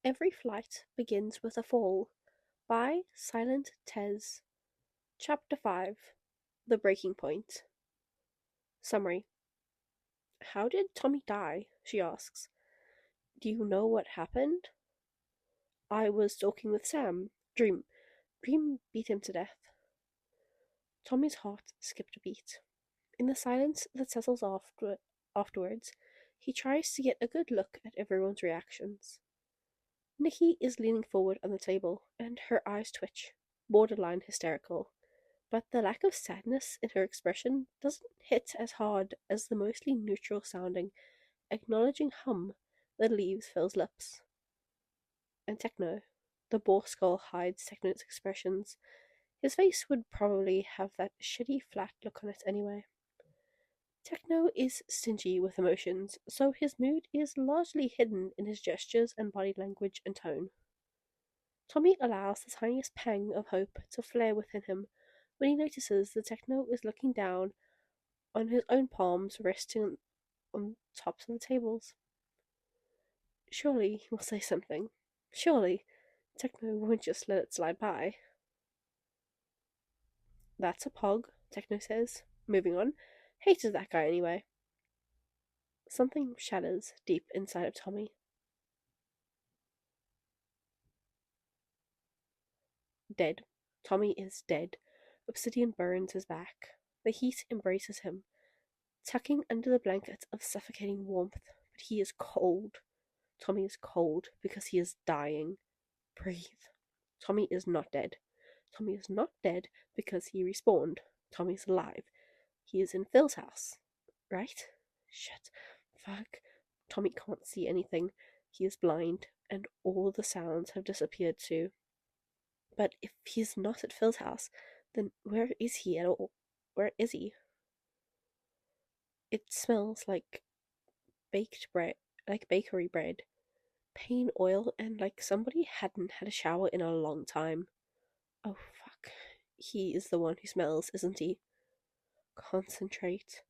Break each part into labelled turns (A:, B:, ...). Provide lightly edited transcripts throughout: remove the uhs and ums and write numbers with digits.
A: Every flight begins with a fall by SilentTeyz. Chapter 5. The Breaking Point. Summary. How did Tommy die? She asks. Do you know what happened? I was talking with Sam. Dream beat him to death. Tommy's heart skipped a beat. In the silence that settles afterwards, he tries to get a good look at everyone's reactions. Nikki is leaning forward on the table, and her eyes twitch, borderline hysterical, but the lack of sadness in her expression doesn't hit as hard as the mostly neutral sounding, acknowledging hum that leaves Phil's lips. And Techno. The boar skull hides Techno's expressions. His face would probably have that shitty flat look on it anyway. Techno is stingy with emotions, so his mood is largely hidden in his gestures and body language and tone. Tommy allows the tiniest pang of hope to flare within him when he notices that Techno is looking down on his own palms resting on tops of the tables. Surely he will say something. Surely Techno won't just let it slide by. That's a pog, Techno says, moving on. Hated that guy anyway. Something shatters deep inside of Tommy. Dead. Tommy is dead. Obsidian burns his back. The heat embraces him, tucking under the blanket of suffocating warmth, but he is cold. Tommy is cold because he is dying. Breathe. Tommy is not dead. Tommy is not dead because he respawned. Tommy's alive. He is in Phil's house. Right? Shit. Fuck. Tommy can't see anything. He is blind, and all the sounds have disappeared too. But if he's not at Phil's house, then where is he at all? Where is he? It smells like baked bread, like bakery bread, pain oil, and like somebody hadn't had a shower in a long time. Oh fuck. He is the one who smells, isn't he? Concentrate.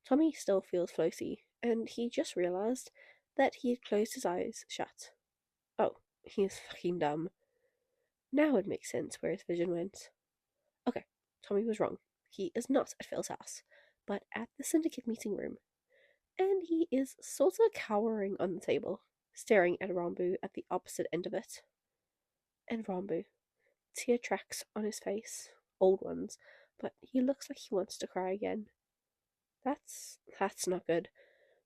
A: Tommy still feels floaty, and he just realized that he had closed his eyes shut. Oh, he is fucking dumb. Now it makes sense where his vision went. Okay, Tommy was wrong. He is not at Phil's house, but at the syndicate meeting room. And he is sort of cowering on the table, staring at Rambu at the opposite end of it. And Rambu. Tear tracks on his face. Old ones, but he looks like he wants to cry again. That's not good.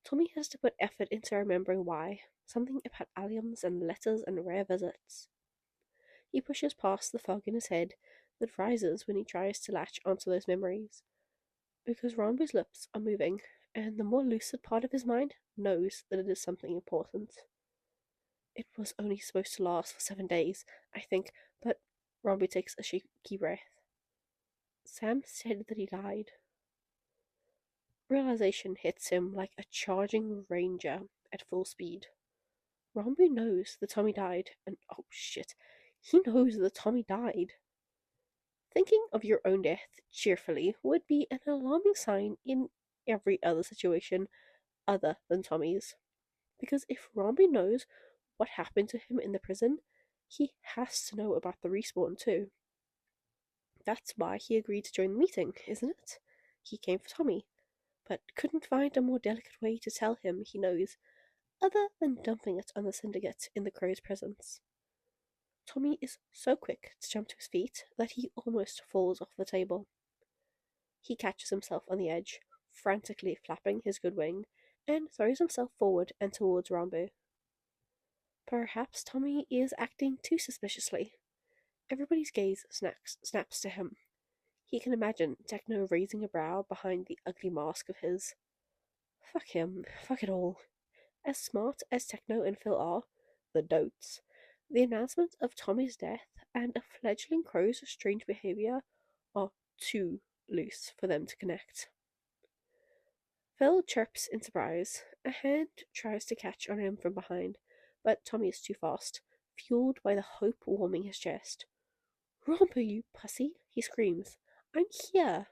A: Tommy has to put effort into remembering why. Something about alliums and letters and rare visits. He pushes past the fog in his head that rises when he tries to latch onto those memories. Because Rambu's lips are moving, and the more lucid part of his mind knows that it is something important. It was only supposed to last for 7 days, I think, but Rambu takes a shaky breath. Sam said that he died. Realization hits him like a charging ranger at full speed. Rambu knows that Tommy died, and oh shit, he knows that Tommy died. Thinking of your own death cheerfully would be an alarming sign in every other situation other than Tommy's. Because if Rambu knows what happened to him in the prison, he has to know about the respawn too. That's why he agreed to join the meeting, isn't it? He came for Tommy, but couldn't find a more delicate way to tell him he knows, other than dumping it on the syndicate in the crow's presence. Tommy is so quick to jump to his feet that he almost falls off the table. He catches himself on the edge, frantically flapping his good wing, and throws himself forward and towards Rambu. Perhaps Tommy is acting too suspiciously. Everybody's gaze snaps to him. He can imagine Techno raising a brow behind the ugly mask of his. Fuck him. Fuck it all. As smart as Techno and Phil are, the dotes, the announcement of Tommy's death and a fledgling crow's strange behavior are too loose for them to connect. Phil chirps in surprise. A hand tries to catch on him from behind, but Tommy is too fast, fueled by the hope warming his chest. Romper, you pussy, he screams. I'm here.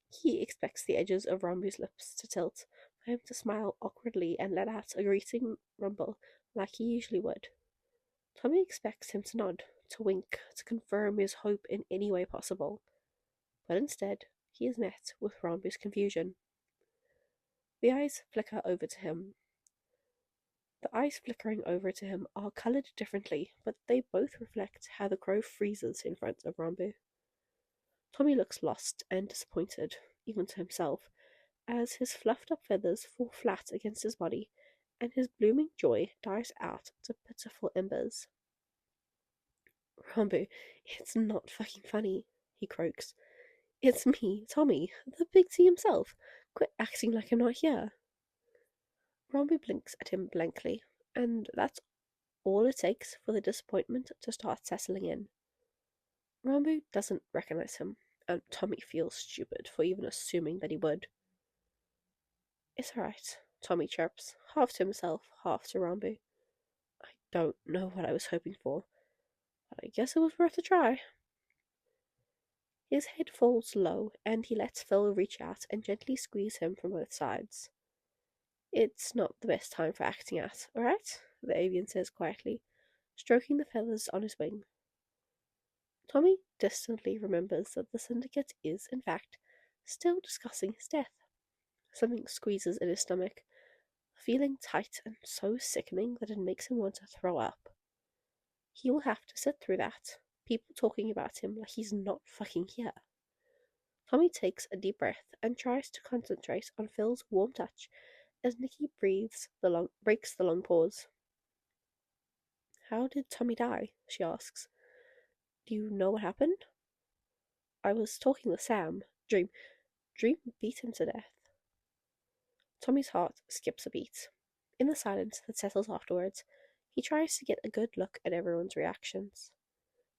A: He expects the edges of Rambu's lips to tilt, for him to smile awkwardly and let out a greeting rumble, like he usually would. Tommy expects him to nod, to wink, to confirm his hope in any way possible, but instead he is met with Rambu's confusion. The eyes flicker over to him. The eyes flickering over to him are coloured differently, but they both reflect how the crow freezes in front of Rambu. Tommy looks lost and disappointed, even to himself, as his fluffed up feathers fall flat against his body, and his blooming joy dies out to pitiful embers. Rambu, it's not fucking funny, he croaks. It's me, Tommy, the big T himself. Quit acting like I'm not here. Rambu blinks at him blankly, and that's all it takes for the disappointment to start settling in. Rambu doesn't recognize him, and Tommy feels stupid for even assuming that he would. It's alright, Tommy chirps, half to himself, half to Rambu. I don't know what I was hoping for, but I guess it was worth a try. His head falls low, and he lets Phil reach out and gently squeeze him from both sides. It's not the best time for acting out, alright? The avian says quietly, stroking the feathers on his wing. Tommy distantly remembers that the syndicate is, in fact, still discussing his death. Something squeezes in his stomach, feeling tight and so sickening that it makes him want to throw up. He will have to sit through that, people talking about him like he's not fucking here. Tommy takes a deep breath and tries to concentrate on Phil's warm touch as Nikki breaks the long pause. How did Tommy die? She asks. Do you know what happened? I was talking with Sam. Dream beat him to death. Tommy's heart skips a beat. In the silence that settles afterwards, he tries to get a good look at everyone's reactions.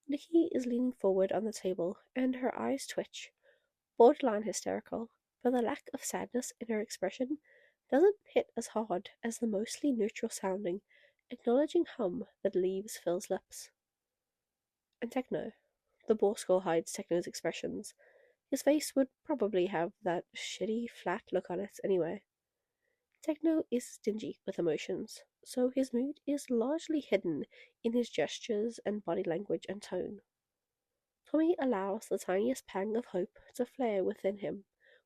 A: Nikki is leaning forward on the table, and her eyes twitch, borderline hysterical, but the lack of sadness in her expression doesn't hit as hard as the mostly neutral sounding, acknowledging hum that leaves Phil's lips. And Techno. The boar skull hides Techno's expressions. His face would probably have that shitty, flat look on it anyway. Techno is stingy with emotions, so his mood is largely hidden in his gestures and body language and tone. Tommy allows the tiniest pang of hope to flare within him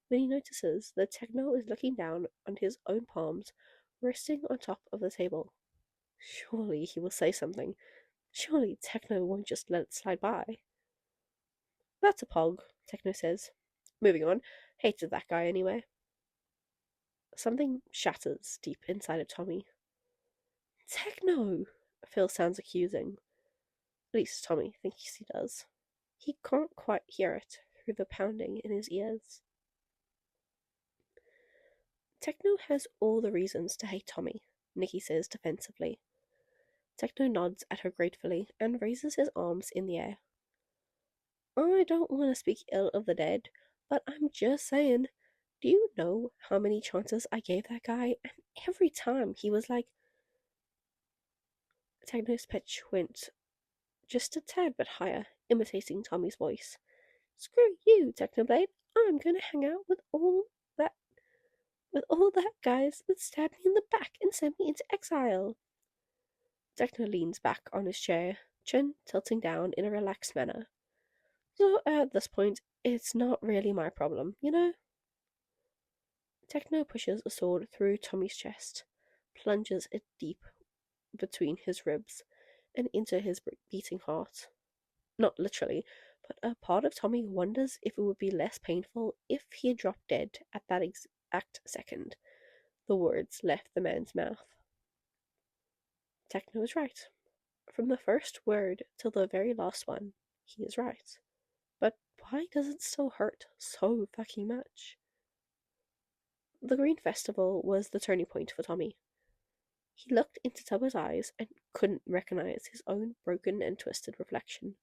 A: when he notices that Techno is looking down on his own palms, resting on top of the table. Surely he will say something. Surely Techno won't just let it slide by. That's a pog, Techno says. Moving on. Hated that guy anyway. Something shatters deep inside of Tommy. Techno! Phil sounds accusing. At least Tommy thinks he does. He can't quite hear it through the pounding in his ears. Techno has all the reasons to hate Tommy, Nikki says defensively. Techno nods at her gratefully and raises his arms in the air. I don't want to speak ill of the dead, but I'm just saying, do you know how many chances I gave that guy? And every time he was like... Techno's pitch went just a tad bit higher, imitating Tommy's voice. Screw you, Technoblade. I'm gonna hang out with all that guys that stabbed me in the back and sent me into exile. Techno leans back on his chair, chin tilting down in a relaxed manner. So at this point, it's not really my problem, you know? Techno pushes a sword through Tommy's chest, plunges it deep between his ribs and into his beating heart. Not literally, but a part of Tommy wonders if it would be less painful if he had dropped dead at that exact second the words left the man's mouth. Techno is right. From the first word till the very last one, he is right. But why does it still hurt so fucking much? The Green Festival was the turning point for Tommy. He looked into Tubbo's eyes and couldn't recognize his own broken and twisted reflection,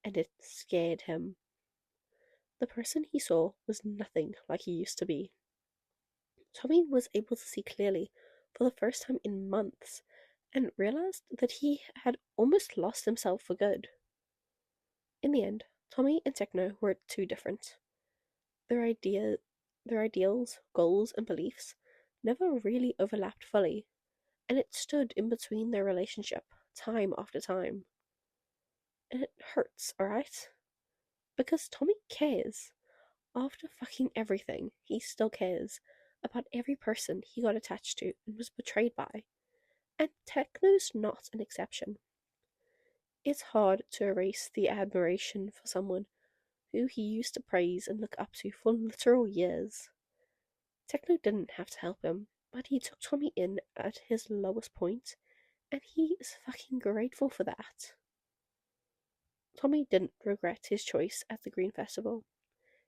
A: and it scared him. The person he saw was nothing like he used to be. Tommy was able to see clearly for the first time in months and realized that he had almost lost himself for good. In the end, Tommy and Techno were too different. Their ideals, goals, and beliefs never really overlapped fully, and it stood in between their relationship, time after time. And it hurts, alright? Because Tommy cares. After fucking everything, he still cares about every person he got attached to and was betrayed by. And Techno's not an exception. It's hard to erase the admiration for someone who he used to praise and look up to for literal years. Techno didn't have to help him, but he took Tommy in at his lowest point, and he is fucking grateful for that. Tommy didn't regret his choice at the Green Festival.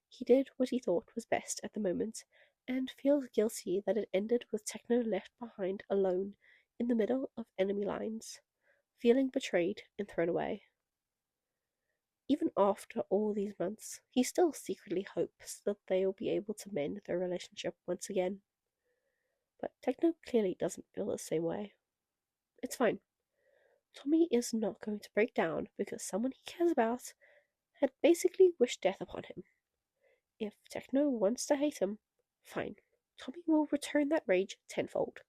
A: He did what he thought was best at the moment, and feels guilty that it ended with Techno left behind alone in the middle of enemy lines, feeling betrayed and thrown away. Even after all these months, he still secretly hopes that they'll be able to mend their relationship once again. But Techno clearly doesn't feel the same way. It's fine. Tommy is not going to break down because someone he cares about had basically wished death upon him. If Techno wants to hate him, fine. Tommy will return that rage tenfold.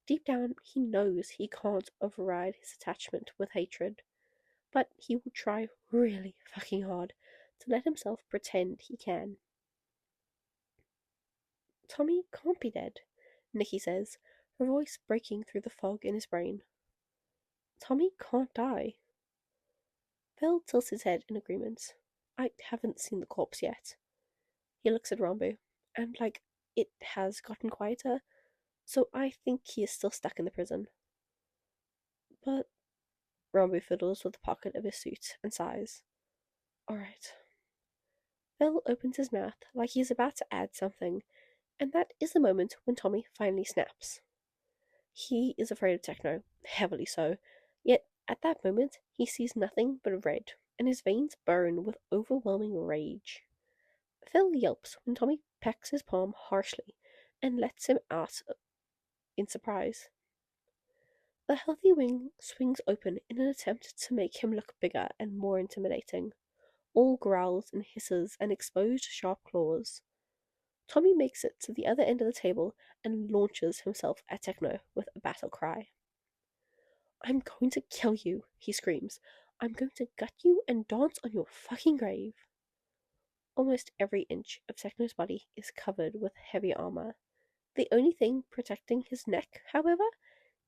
A: Deep down, he knows he can't override his attachment with hatred, but he will try really fucking hard to let himself pretend he can. Tommy can't be dead, Nikki says, her voice breaking through the fog in his brain. Tommy can't die. Phil tilts his head in agreement. I haven't seen the corpse yet. He looks at Rambo, and it has gotten quieter, so I think he is still stuck in the prison. But Rambo fiddles with the pocket of his suit and sighs. Alright. Phil opens his mouth like he is about to add something, and that is the moment when Tommy finally snaps. He is afraid of Techno, heavily so, yet at that moment he sees nothing but red, and his veins burn with overwhelming rage. Phil yelps when Tommy pecks his palm harshly and lets him out in surprise. The healthy wing swings open in an attempt to make him look bigger and more intimidating, all growls and hisses and exposed sharp claws. Tommy makes it to the other end of the table and launches himself at Techno with a battle cry. I'm going to kill you, he screams. I'm going to gut you and dance on your fucking grave. Almost every inch of Techno's body is covered with heavy armor. The only thing protecting his neck, however,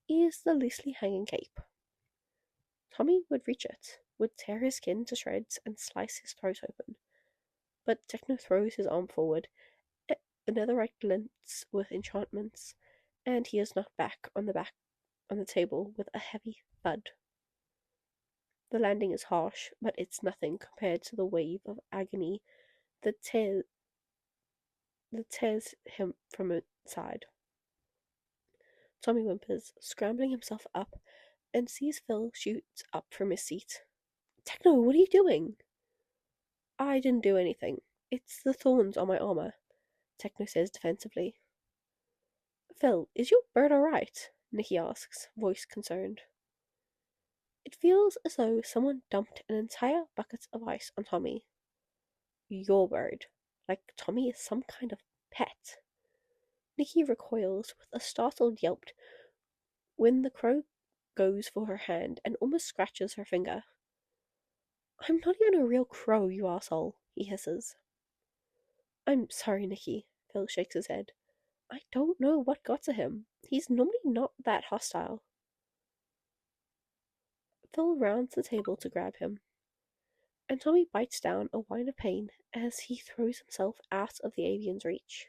A: is the loosely hanging cape. Tommy would reach it, would tear his skin to shreds and slice his throat open. But Techno throws his arm forward, another right glints with enchantments, and he is knocked back on the table with a heavy thud. The landing is harsh, but it's nothing compared to the wave of agony that tears him from inside. Tommy whimpers, scrambling himself up, and sees Phil shoot up from his seat. Techno, what are you doing? I didn't do anything. It's the thorns on my armor, Techno says defensively. Phil, is your bird alright? Nikki asks, voice concerned. It feels as though someone dumped an entire bucket of ice on Tommy. Your bird. Like Tommy is some kind of pet. Nikki recoils with a startled yelp when the crow goes for her hand and almost scratches her finger. I'm not even a real crow, you asshole, he hisses. I'm sorry, Nikki, Phil shakes his head. I don't know what got to him. He's normally not that hostile. Phil rounds the table to grab him, and Tommy bites down a whine of pain as he throws himself out of the avian's reach.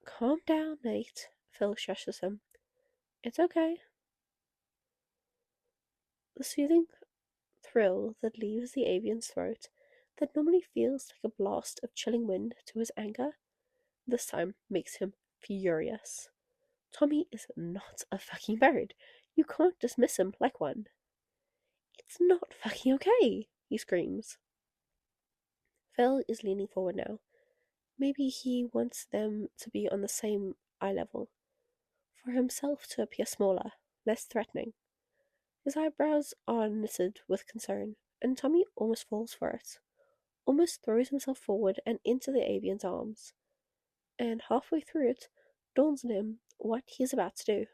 A: Calm down, mate, Phil shushes him. It's okay. The soothing thrill that leaves the avian's throat, that normally feels like a blast of chilling wind to his anger, this time makes him furious. Tommy is not a fucking bird. You can't dismiss him like one. It's not fucking okay, he screams. Phil is leaning forward now. Maybe he wants them to be on the same eye level, for himself to appear smaller, less threatening. His eyebrows are knitted with concern, and Tommy almost falls for it, almost throws himself forward and into the avian's arms, and halfway through it dawns on him what he is about to do.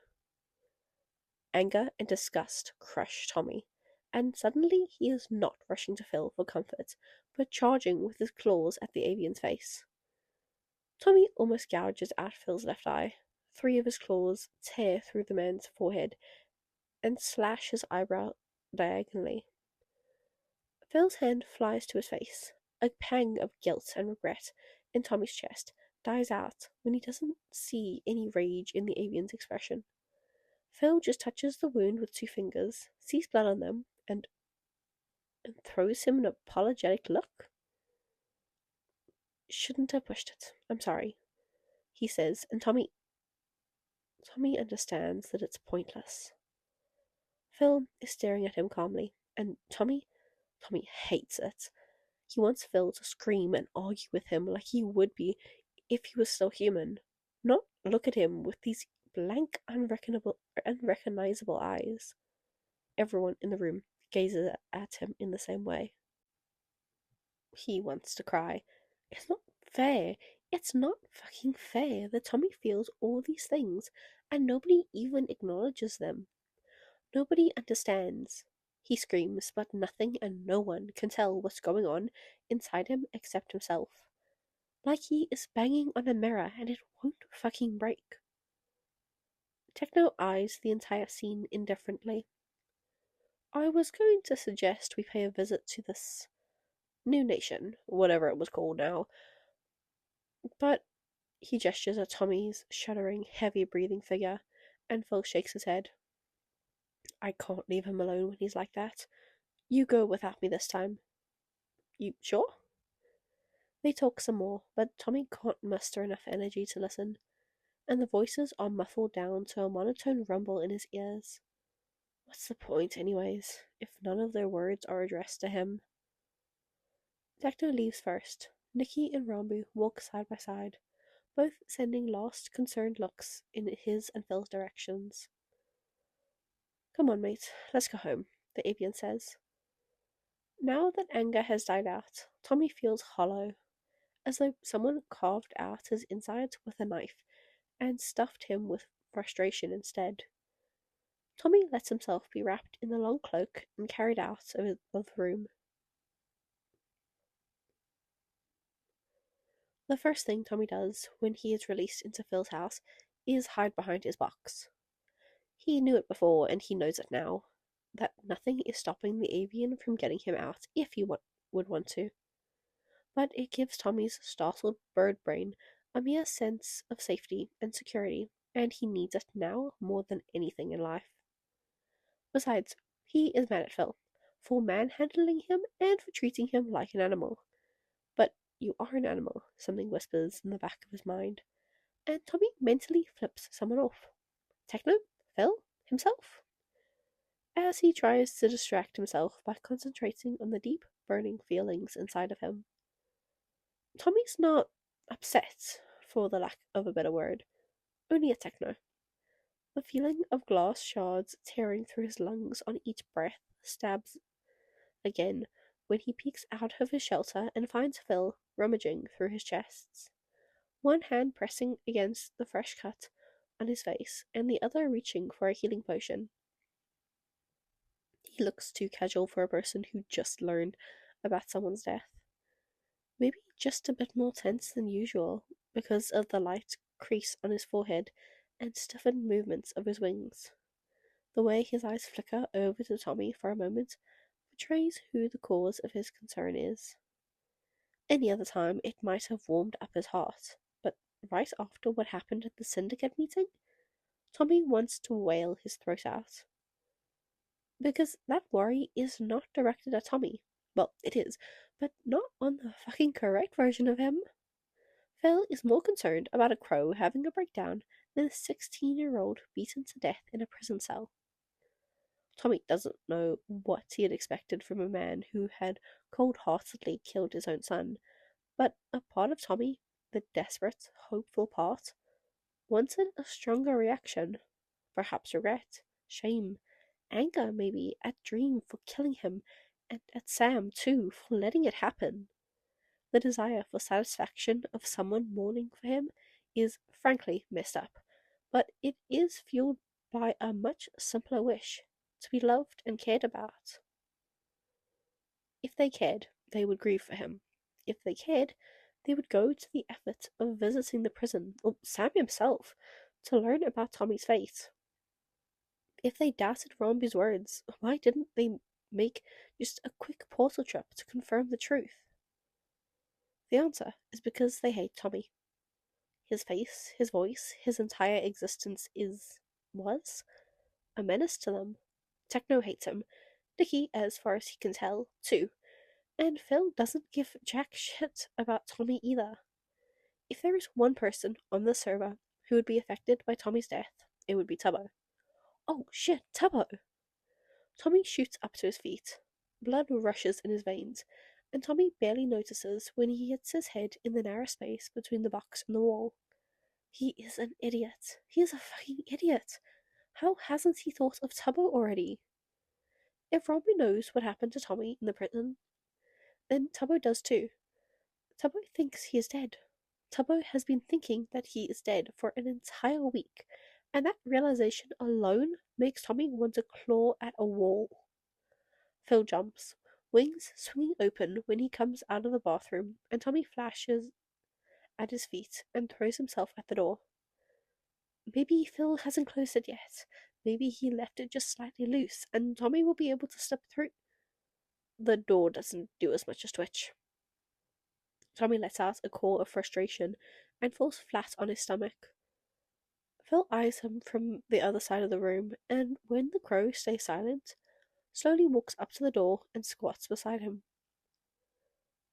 A: Anger and disgust crush Tommy, and suddenly he is not rushing to Phil for comfort, but charging with his claws at the avian's face. Tommy almost gouges out Phil's left eye. 3 of his claws tear through the man's forehead and slash his eyebrow diagonally. Phil's hand flies to his face. A pang of guilt and regret in Tommy's chest dies out when he doesn't see any rage in the avian's expression. Phil just touches the wound with 2 fingers, sees blood on them, and throws him an apologetic look. Shouldn't have pushed it. I'm sorry, he says, and Tommy understands that it's pointless. Phil is staring at him calmly, and Tommy hates it. He wants Phil to scream and argue with him like he would be if he was still human, not look at him with these blank, unrecognizable eyes. Everyone in the room gazes at him in the same way. He wants to cry. It's not fair. It's not fucking fair that Tommy feels all these things and nobody even acknowledges them. Nobody understands. He screams, but nothing and no one can tell what's going on inside him except himself. Like he is banging on a mirror and it won't fucking break. Techno eyes the entire scene indifferently. I was going to suggest we pay a visit to this new nation, whatever it was called now, but he gestures at Tommy's shuddering, heavy-breathing figure, and Phil shakes his head. I can't leave him alone when he's like that. You go without me this time. You sure? They talk some more, but Tommy can't muster enough energy to listen, and the voices are muffled down to a monotone rumble in his ears. What's the point, anyways, if none of their words are addressed to him? Techno leaves first. Nikki and Rambu walk side by side, both sending lost, concerned looks in his and Phil's directions. Come on, mate, let's go home, the avian says. Now that anger has died out, Tommy feels hollow, as though someone carved out his insides with a knife and stuffed him with frustration instead. Tommy lets himself be wrapped in the long cloak and carried out of the room. The first thing Tommy does when he is released into Phil's house is hide behind his box. He knew it before and he knows it now, that nothing is stopping the avian from getting him out if he would want to. But it gives Tommy's startled bird brain a mere sense of safety and security, and he needs it now more than anything in life. Besides, he is mad at Phil for manhandling him and for treating him like an animal. But you are an animal, something whispers in the back of his mind, and Tommy mentally flips someone off. Techno? Phil? Himself? As he tries to distract himself by concentrating on the deep, burning feelings inside of him. Tommy's not upset, for the lack of a better word, only at Techno. The feeling of glass shards tearing through his lungs on each breath stabs again when he peeks out of his shelter and finds Phil rummaging through his chests, one hand pressing against the fresh cut on his face and the other reaching for a healing potion. He looks too casual for a person who just learned about someone's death. Maybe just a bit more tense than usual because of the light crease on his forehead and stiffened movements of his wings. The way his eyes flicker over to Tommy for a moment betrays who the cause of his concern is. Any other time it might have warmed up his heart, but right after what happened at the syndicate meeting, Tommy wants to wail his throat out. Because that worry is not directed at Tommy. Well, it is, but not on the fucking correct version of him. Phil is more concerned about a crow having a breakdown than a 16-year-old beaten to death in a prison cell. Tommy doesn't know what he had expected from a man who had cold-heartedly killed his own son, but a part of Tommy, the desperate, hopeful part, wanted a stronger reaction. Perhaps regret, shame, anger maybe, at Dream for killing him, and at Sam too for letting it happen. The desire for satisfaction of someone mourning for him is frankly messed up, but it is fueled by a much simpler wish to be loved and cared about. If they cared, they would grieve for him. If they cared, they would go to the effort of visiting the prison, or Sam himself, to learn about Tommy's fate. If they doubted Romby's words, why didn't they make just a quick portal trip to confirm the truth? The answer is because they hate Tommy. His face, his voice, his entire existence was a menace to them. Techno hates him. Nicky, as far as he can tell, too. And Phil doesn't give jack shit about Tommy either. If there is one person on the server who would be affected by Tommy's death, it would be Tubbo. Oh shit, Tubbo! Tommy shoots up to his feet. Blood rushes in his veins, and Tommy barely notices when he hits his head in the narrow space between the box and the wall. He is an idiot. He is a fucking idiot. How hasn't he thought of Tubbo already? If Robbie knows what happened to Tommy in the prison, then Tubbo does too. Tubbo thinks he is dead. Tubbo has been thinking that he is dead for an entire week, and that realization alone makes Tommy want to claw at a wall. Phil jumps, wings swinging open when he comes out of the bathroom, and Tommy flashes at his feet and throws himself at the door. Maybe Phil hasn't closed it yet. Maybe he left it just slightly loose, and Tommy will be able to step through. The door doesn't do as much as twitch. Tommy lets out a call of frustration and falls flat on his stomach. Phil eyes him from the other side of the room, and when the crow stays silent, slowly walks up to the door and squats beside him.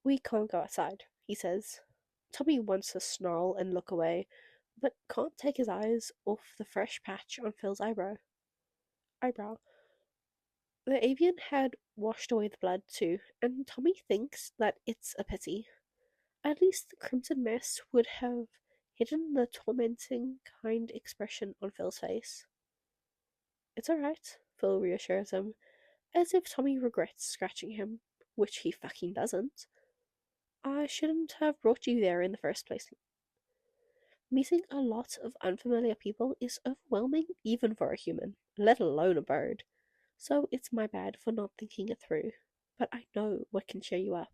A: We can't go outside, he says. Tommy wants to snarl and look away, but can't take his eyes off the fresh patch on Phil's eyebrow. The avian had washed away the blood too, and Tommy thinks that it's a pity. At least the crimson mess would have hidden the tormenting, kind expression on Phil's face. It's alright, Phil reassures him, as if Tommy regrets scratching him, which he fucking doesn't. I shouldn't have brought you there in the first place. Meeting a lot of unfamiliar people is overwhelming even for a human, let alone a bird. So it's my bad for not thinking it through, but I know what can cheer you up.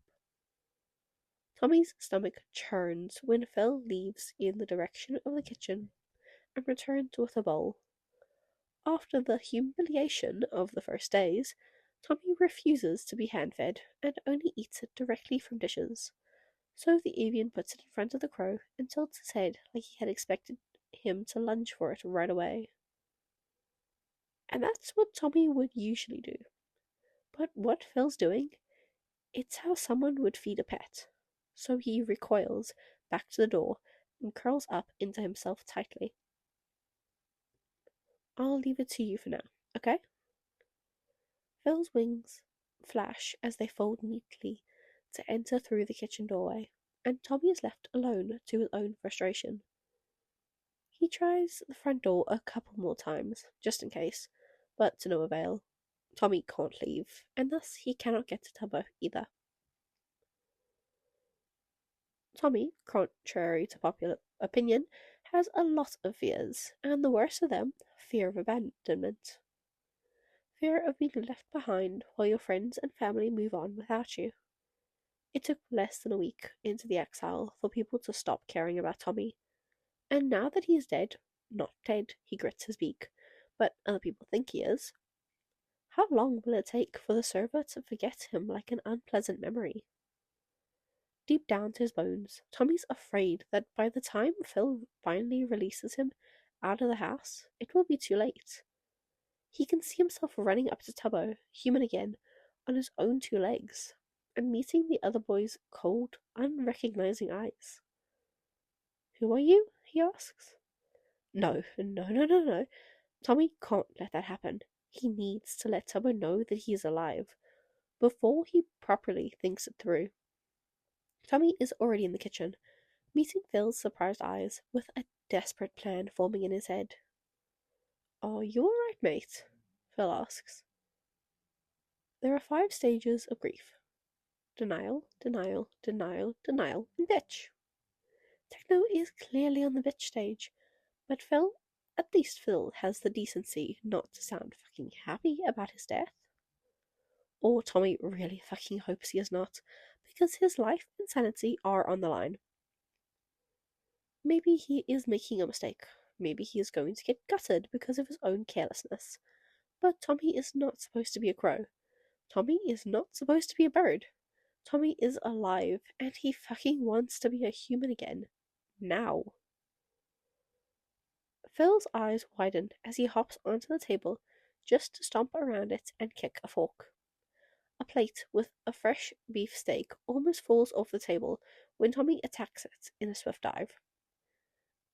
A: Tommy's stomach churns when Phil leaves in the direction of the kitchen and returns with a bowl. After the humiliation of the first days, Tommy refuses to be hand-fed and only eats it directly from dishes. So the avian puts it in front of the crow and tilts his head like he had expected him to lunge for it right away. And that's what Tommy would usually do. But what Phil's doing, it's how someone would feed a pet. So he recoils back to the door and curls up into himself tightly. I'll leave it to you for now, okay? Phil's wings flash as they fold neatly to enter through the kitchen doorway, and Tommy is left alone to his own frustration. He tries the front door a couple more times, just in case, but to no avail. Tommy can't leave, and thus he cannot get to Tubbo either. Tommy, contrary to popular opinion, has a lot of fears, and the worst of them, fear of abandonment. Fear of being left behind while your friends and family move on without you. It took less than a week into the exile for people to stop caring about Tommy, and now that he is dead, not dead, he grits his beak, but other people think he is. How long will it take for the server to forget him like an unpleasant memory? Deep down to his bones, Tommy's afraid that by the time Phil finally releases him out of the house, it will be too late. He can see himself running up to Tubbo, human again, on his own two legs, and meeting the other boy's cold, unrecognizing eyes. Who are you? He asks. No. Tommy can't let that happen. He needs to let Tubbo know that he is alive, before he properly thinks it through. Tommy is already in the kitchen, meeting Phil's surprised eyes with a desperate plan forming in his head. Are you alright, mate? Phil asks. There are 5 stages of grief. Denial, and bitch. Techno is clearly on the bitch stage, but Phil At least Phil has the decency not to sound fucking happy about his death. Or Tommy really fucking hopes he is not, because his life and sanity are on the line. Maybe he is making a mistake. Maybe he is going to get gutted because of his own carelessness. But Tommy is not supposed to be a crow. Tommy is not supposed to be a bird. Tommy is alive, and he fucking wants to be a human again. Now. Phil's eyes widen as he hops onto the table just to stomp around it and kick a fork. A plate with a fresh beef steak almost falls off the table when Tommy attacks it in a swift dive.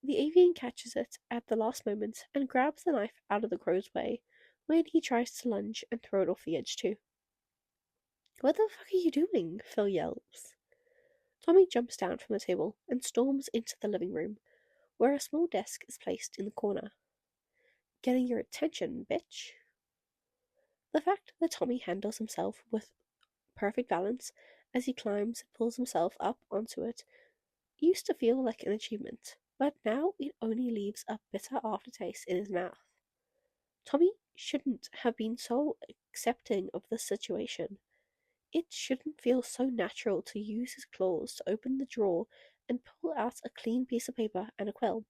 A: The avian catches it at the last moment and grabs the knife out of the crow's way when he tries to lunge and throw it off the edge too. "What the fuck are you doing?" Phil yells. Tommy jumps down from the table and storms into the living room, where a small desk is placed in the corner. "Getting your attention, bitch." The fact that Tommy handles himself with perfect balance as he climbs and pulls himself up onto it used to feel like an achievement, but now it only leaves a bitter aftertaste in his mouth. Tommy shouldn't have been so accepting of the situation. It shouldn't feel so natural to use his claws to open the drawer and pull out a clean piece of paper and a quill.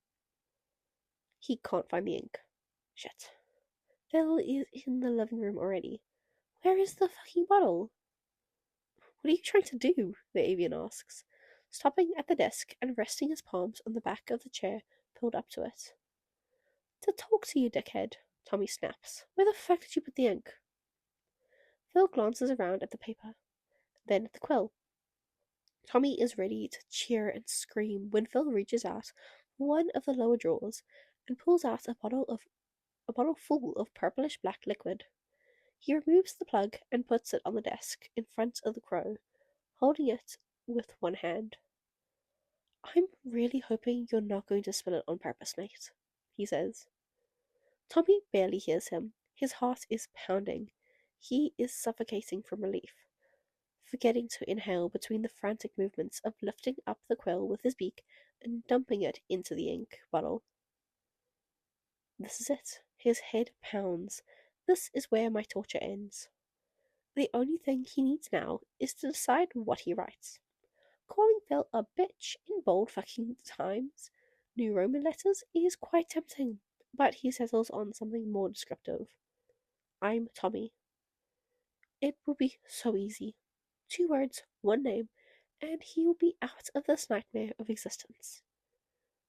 A: He can't find the ink. Shit. Phil is in the living room already. Where is the fucking bottle? "What are you trying to do?" the avian asks, stopping at the desk and resting his palms on the back of the chair pulled up to it. "To talk to you, dickhead," Tommy snaps. "Where the fuck did you put the ink?" Phil glances around at the paper, then at the quill. Tommy is ready to cheer and scream when Phil reaches out one of the lower drawers and pulls out a bottle full of purplish black liquid. He removes the plug and puts it on the desk in front of the crow, holding it with one hand. "I'm really hoping you're not going to spill it on purpose, mate," he says. Tommy barely hears him. His heart is pounding. He is suffocating from relief, forgetting to inhale between the frantic movements of lifting up the quill with his beak and dumping it into the ink bottle. This is it. His head pounds. This is where my torture ends. The only thing he needs now is to decide what he writes. Calling Phil a bitch in bold fucking times, New Roman letters, is quite tempting, but he settles on something more descriptive. "I'm Tommy." It will be so easy. 2 words, 1 name, and he will be out of this nightmare of existence.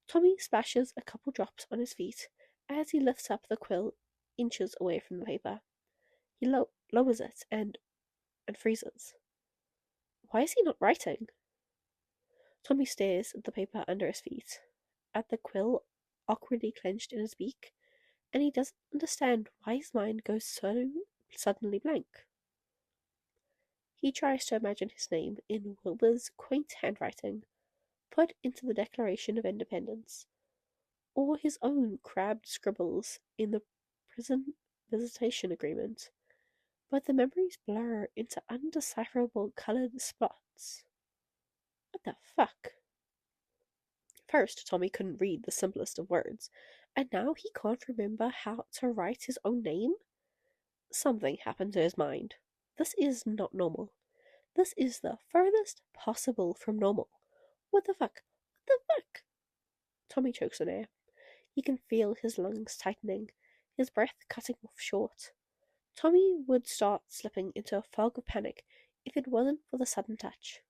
A: Tommy splashes a couple drops on his feet as he lifts up the quill inches away from the paper. He lowers it and freezes. Why is he not writing? Tommy stares at the paper under his feet, at the quill awkwardly clenched in his beak, and he doesn't understand why his mind goes so suddenly blank. He tries to imagine his name in Wilbur's quaint handwriting, put into the Declaration of Independence, or his own crabbed scribbles in the prison visitation agreement, but the memories blur into undecipherable coloured spots. What the fuck? First, Tommy couldn't read the simplest of words, and now he can't remember how to write his own name? Something happened to his mind. This is not normal. This is the furthest possible from normal. What the fuck? What the fuck? Tommy chokes on air. He can feel his lungs tightening, his breath cutting off short. Tommy would start slipping into a fog of panic if it wasn't for the sudden touch.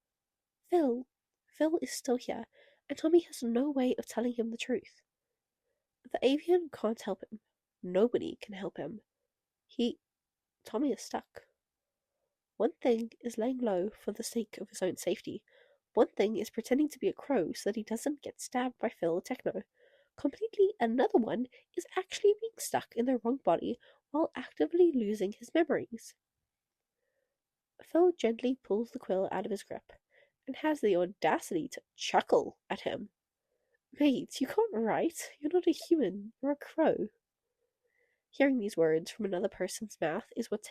A: Phil. Phil is still here, and Tommy has no way of telling him the truth. The avian can't help him. Nobody can help him. Tommy is stuck. One thing is laying low for the sake of his own safety. One thing is pretending to be a crow so that he doesn't get stabbed by Phil Techno. Completely another one is actually being stuck in the wrong body while actively losing his memories. Phil gently pulls the quill out of his grip and has the audacity to chuckle at him. Mate, you can't write. You're not a human. You're a crow. Hearing these words from another person's mouth is what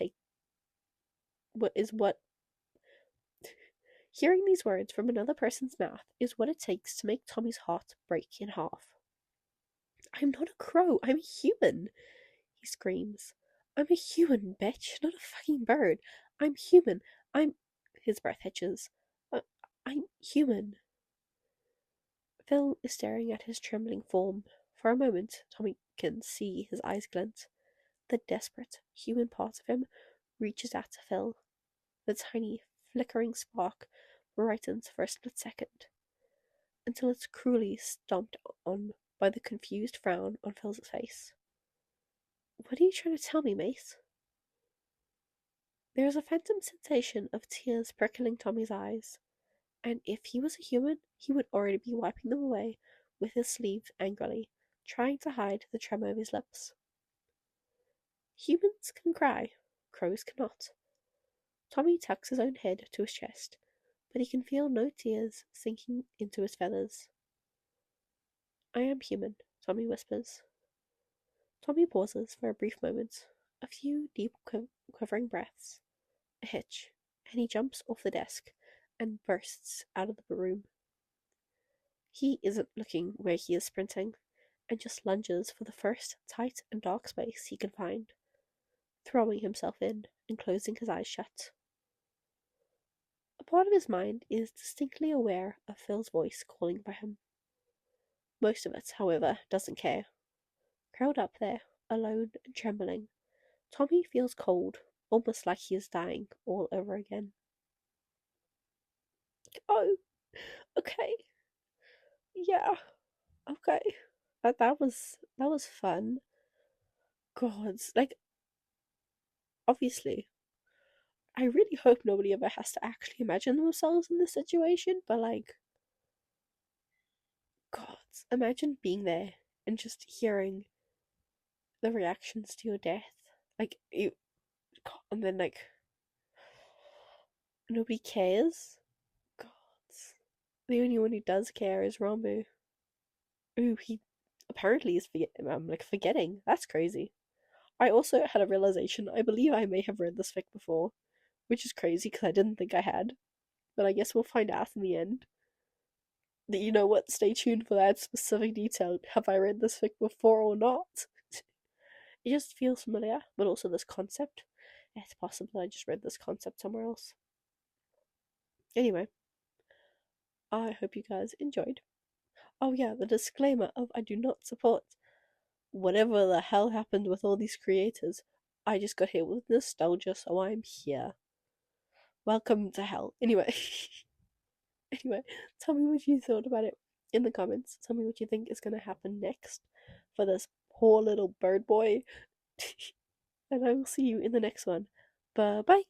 A: Hearing these words from another person's mouth is what it takes to make Tommy's heart break in half. I'm not a crow, I'm a human, he screams. I'm a human, bitch, not a fucking bird. I'm human. I'm. His breath hitches. Uh, I'm human. Phil is staring at his trembling form. For a moment, Tommy can see his eyes glint. The desperate, human part of him reaches out to Phil. The tiny, flickering spark brightens for a split second, until it's cruelly stomped on by the confused frown on Phil's face. What are you trying to tell me, Mace? There is a phantom sensation of tears prickling Tommy's eyes, and if he was a human, he would already be wiping them away with his sleeve angrily, trying to hide the tremor of his lips. Humans can cry, crows cannot. Tommy tucks his own head to his chest, but he can feel no tears sinking into his feathers. I am human, Tommy whispers. Tommy pauses for a brief moment, a few deep quivering breaths, a hitch, and he jumps off the desk and bursts out of the room. He isn't looking where he is sprinting, and just lunges for the first tight and dark space he can find, throwing himself in and closing his eyes shut. A part of his mind is distinctly aware of Phil's voice calling for him. Most of it, however, doesn't care. Curled up there, alone and trembling, Tommy feels cold, almost like he is dying all over again. Oh, okay. Yeah, okay. That was fun. God, like obviously, I really hope nobody ever has to actually imagine themselves in this situation, but like, God, imagine being there and just hearing the reactions to your death. Like, you, and then, like, nobody cares. God, the only one who does care is Rambo. Ooh, he apparently is forgetting. That's crazy. I also had a realization. I believe I may have read this fic before, which is crazy because I didn't think I had. But I guess we'll find out in the end. You know what? Stay tuned for that specific detail. Have I read this fic before or not? It just feels familiar, but also this concept. It's possible I just read this concept somewhere else. Anyway, I hope you guys enjoyed. Oh yeah, the disclaimer of I do not support whatever the hell happened with all these creators. I just got hit with nostalgia, so I'm here. Welcome to hell. Anyway, anyway, tell me what you thought about it in the comments. Tell me what you think is gonna happen next for this poor little bird boy. And I will see you in the next one. Bye bye.